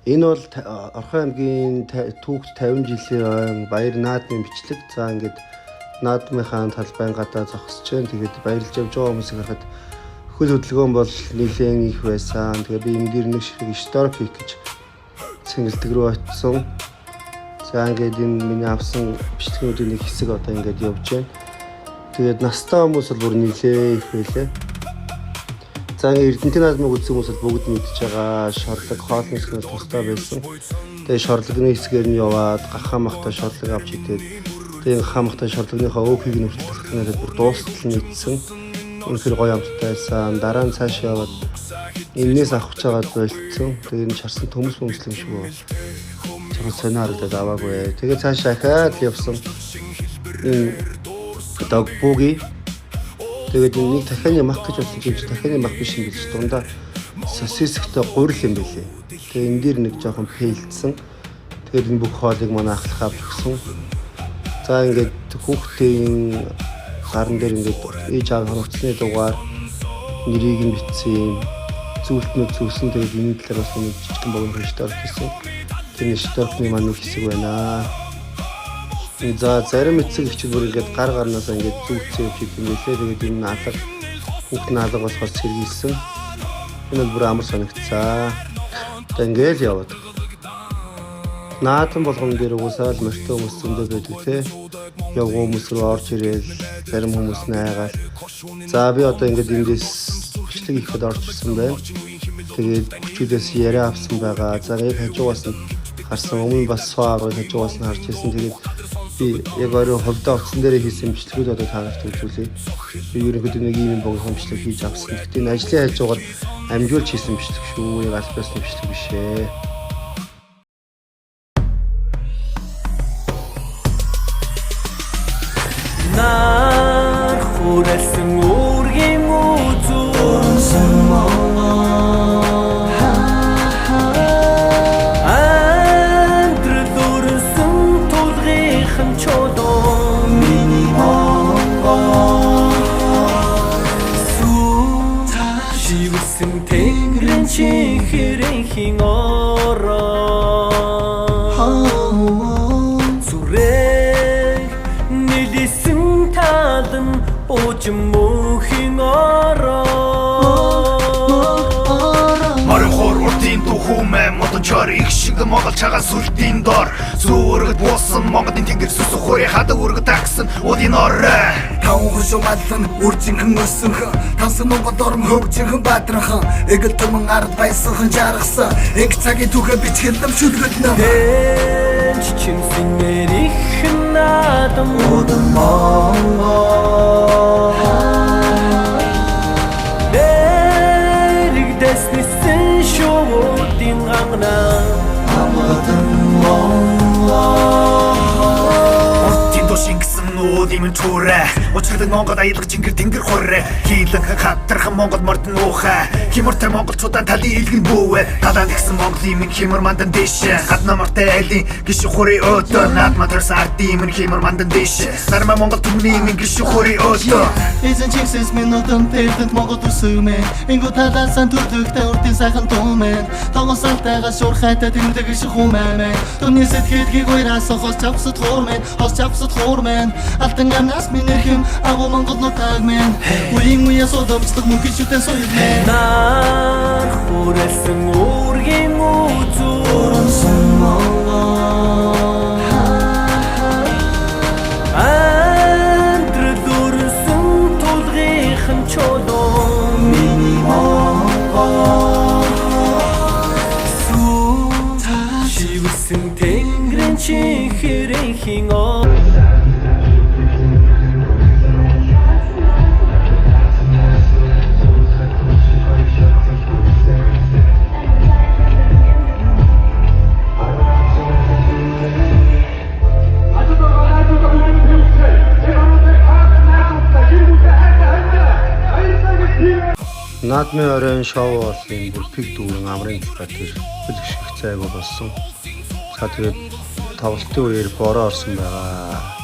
Энэ бол Орхон аймгийн түүхт 50 жилийн баяр наадмын бичлэг. За ингээд наадмынхаа талбайн гадаа зогсож байна. Тэгээд баярлж явж байгаа хүмүүсийг харахад хөл хөдөлгөөн бол нэлээд их байсан. Тэгээд би энэ дээр нэг ширхэг историк хийх гэж цэнгэлдэг рүү очсон. За ингээд энэ миний авсан бичлэгүүдийн нэг хэсэг одоо ингээд явж байна. Тэгээд настай хүмүүс бол бүр нэлээд их байлаа. За Эрдэнэтийн наадмыг үзсэн хүмүүс бол бүгд мэдж байгаа. Шорлог хоолны хэсгээс тустай байсан. Тэгээд шорлогны хэсгээр нь яваад гахамахтай шорлог авч идээд тэгээд гахамахтай шорлогныхоо өөхийг нь хүртэл бүр дуустал нь идсэн. Үнэхээр гоё амттай байсан. Дараа нь цааш яваад энээс авах чагаад болцсон. Тэгээд энэ чарсан төмс өмслөм шиг байна. Чамд сонио харагдаад аваагүй. Тэгээд цааш ахаад явсан. Энэ дагбуги тэгээд нэг дахианы мах гэж болсон чинь дахианы мах биш юм биш. Дундаа сосисгтэй гурил юм билээ. Тэгээд энэ дээр нэг жоохон пэлдсэн. Тэгээд энэ бүх хоолыг манай ахлах авч өгсөн. За ингээд хүүхдийн гарн дээр ингээд ээж аав хоногцны дугаар нэрийг нь бичсэн. Зүйлтнүүд зүйлсэн. Тэгээд энэ талаар бас нэг жижигхэн богино штор хийсэн. Тэр шторны маань хэсэг байна. За зарим эцэг эхчүүд бүр ингээд гар гарнаас ингээд зүгцээ явж юм билээ. Тэгээд энэ алга хүүхдийн алга болохоор сэргийлсэн. Энэ бол бүр амар санагцсан. Тэгээд ингээд яваад. Наадам болгон дээр уусаал мөртөө хүмүүс зөндөө байдаг те. Явгоо хүмүүс рүү орж ирээл зарим хүмүүс найгаал. За би одоо ингээд эндээс бичлэг хийхэд орж ирсэн байна. Тэгээд хүчүүдээс яриа авсан байгаа. За яг хажуугаас нь харсан өмнө бас суугаар хажуугаас нь харж ирсэн. Тэгээд би яг өөрөө ховдоо утсан дээр хийсэн бичлэгүүд одоо таанарт үзүүлье. Би ерөнхийдөө нэг ийм богино бичлэг хийж авсан. Гэхдээ энэ ажлын хажуугаар амжуулж хийсэн бичлэг шүү. Яг аль биесний бичлэг биш ээ. Нар хүрэлсэн үргийн үзүүрсэн чихэрэнхийн ороо зүрэг нэлсэн тадан ожмөхийн ороо морин хор уртын тухумэ модон чор их шиг монгол чагаа сүлтийн дор зүргэд буусан монголын тэнгэр сүс ухуурын хад үргэ тагсан удын ороо тавхан шумадлан үржинхэн өсөнхөн тансан монгол орн хөвжинхэн баатранхан эгэл түмэн ард байсанхан жаргасан эг цагийн түүхэ бичгэлдэм шүлгэтнэ дэж чинсэн нэрих наадам удын монгол дэрэгдэснэсэн шуудын ангнаа амадын монгол уртын дошингсэн нүүдимэн чүрэ учирдаг монгол аялах жингэр тэнгэр хоррэ хийлэн хатархан монгол мордон уухай химуртай монголчуудаа талын илгэн бүүвэ талаан гисэн монгол имэн химэр мандан дэшэ гадна мортай айлын гişi хурий өдөө наадма төрс ард имэн химэр мандан дэшэ сарма монгол түмний имэн гişi хурий өдөө эзэн чигсэс минутын тэрдэнд монгол үсэмэн ингүү талаасан төрдөгтэй уртын сайхан тумэн тогосалтайгаа шуурхайтай тэмдэг гişi хумэмэн түмний сэтгэлгийг уйраас хос чавсад хуурмэн алтан амнаас минэрхэм агуу монгол нутагмэн үеийн үе содомцлог мөнхий шүтэн соёлмэн нар хүрэлсэн үргийн үзүүрсэн монгол андрэлүрсэн тулгийнхэн чулуун миний монгол сүү шивсэн тэнгэрэн чихэрэнхийн наадмын оройн шоу бол энэ бүрпиг дүүрэн амрын талаар тэр хөлгших цайгүй болсон. За тэгээд тоглолтын үеэр бороо орсон байгаа.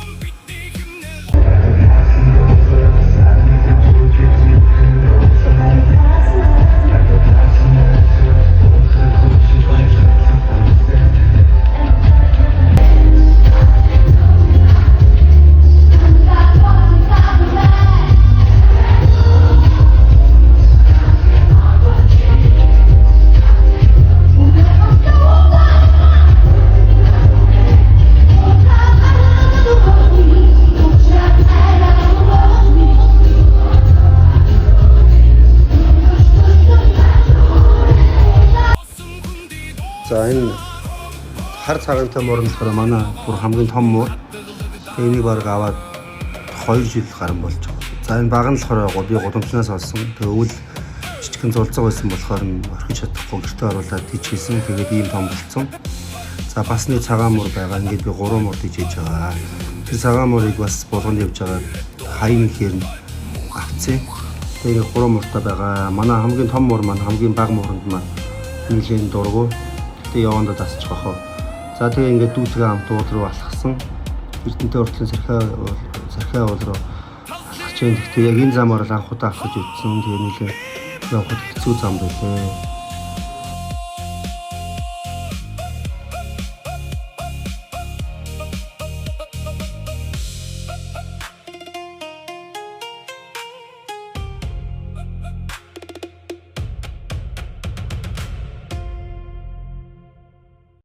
За энэ хар цагаантай муур нь болохоор манай бүр хамгийн том муур. Энийг баг аваад 2 жил гарсан болж байгаа. За энэ баг нь болохоор би гудамжнаас олсон. Тэгээ өвөл жижигхэн зулцаг байсан болохоор нь орхиж чадахгүй гэртээ оруулаад тийчээсэн. Тэгээд ийм том болсон. За бас нэг цагаан муур байгаа. Ингээд би 3 муур тийчээж байгаа. Тэр цагаан муурыг бас булганд явж байгаа хайн ихээр нь авцээ. Тэгээд 3 мууртай байгаа. Манай хамгийн том муур маань хамгийн бага мууранд маань нэлийн дургу. Тэгтээ явандаа тасчих واخ. За тэгээ ингээд дүүтэйгээ хамт ууд руу алхсан. Эрдэнтэй уртлын сархиа уул руу алхаж байна. Тэгтээ яг энэ замаар л анх удаа алхаж үзсэн. Тэгээ нэлийн явахд хэцүү зам байлээ.